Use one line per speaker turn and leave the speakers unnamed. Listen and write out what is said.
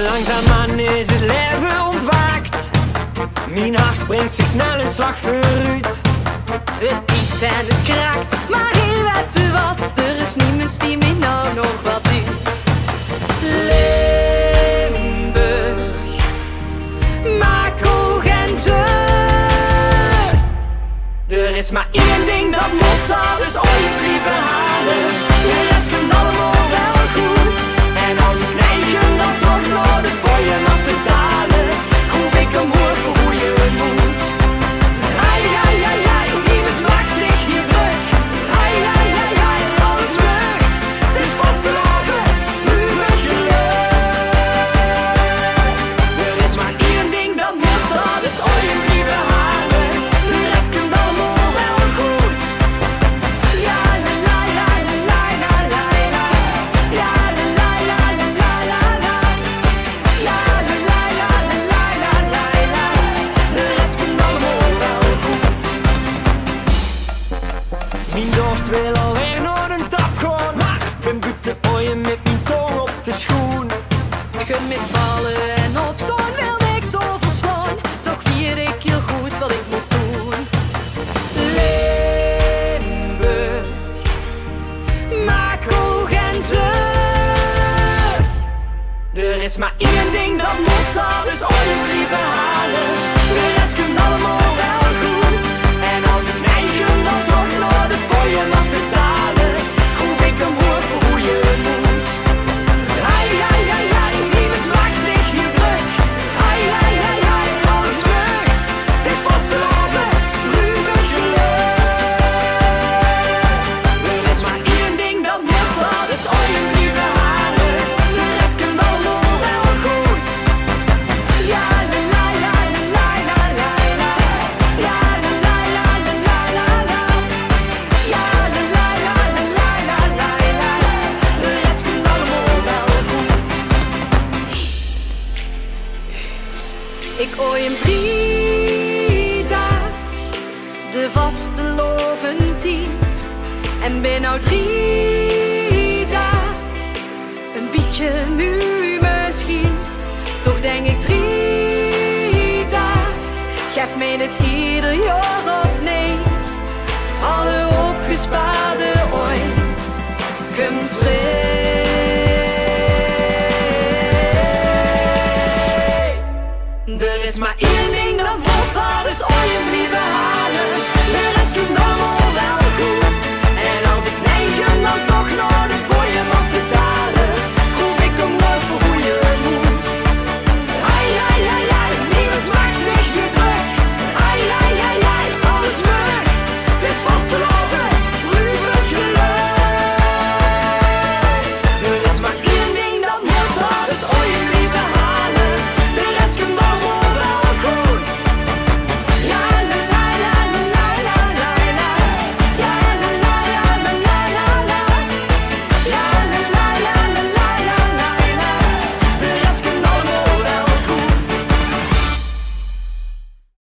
Langzaamaan is het leven ontwaakt. Mijn hart springt zich snel een slag vooruit.
Het piept en het kraakt, maar heel weet u wat, er is niemand die mij nou nog wat doet. Limburg, maak hoog en zeur.
Er is maar één ding dat moet, dat is ooit blijven halen. De rest komt allemaal wel goed. En als ik neig dan toch naar de boeien af te dalen, roep ik omhoog voor hoe je het moet. Hai, hai, hai, hai, niemand maakt zich hier druk. Hai, hai, hai, hai, alles weg. Het is vastelavond, nu wordt je leuk. Er is maar één ding dat moet, dat is ooit blijven halen. De rest komt allemaal wel goed. Ja, la la la la la la la. Ja, la la la la la la. Ja, la la la la la la la. De rest komt allemaal wel goed. Mijn dorst wil alweer naar een tap gaan, maar ik ben buiten ooien met mijn tong op de schoen.
Het gun met vallen en opstaan wil ik zo verslaan, toch weet ik heel goed wat ik moet doen.
Limburg, maak hoog en zeur. Er is maar één ding dat moet, dat is ooit blijven halen. De rest komt allemaal wel goed. En als ik neig dan toch naar de boeien af te dalen, roep ik omhoog voor hoe je het moet. Hai, hai, hai, hai, niemand maakt zich hier druk. Hai, hai, hai, hai, alles weg. Het is vastelavond, nu word je leuk. Er is maar één ding dat moet, dat is ooit blijven halen. De rest komt allemaal wel goed. Ja, la la la la la la la. Ja, la la la la la la. Ja, la la la la la la la. De rest komt allemaal wel goed.
Ik Ojjem 3 dagen, de vaste loventijd. En ben nou 3 dagen, een beetje moe misschien. Toch denk ik 3 dagen, geef mij dit ieder jaar opneemt. Alle opgespaarde ooit, komt vrij.
Er is maar één ding dat moet, dat is ooit blijven halen.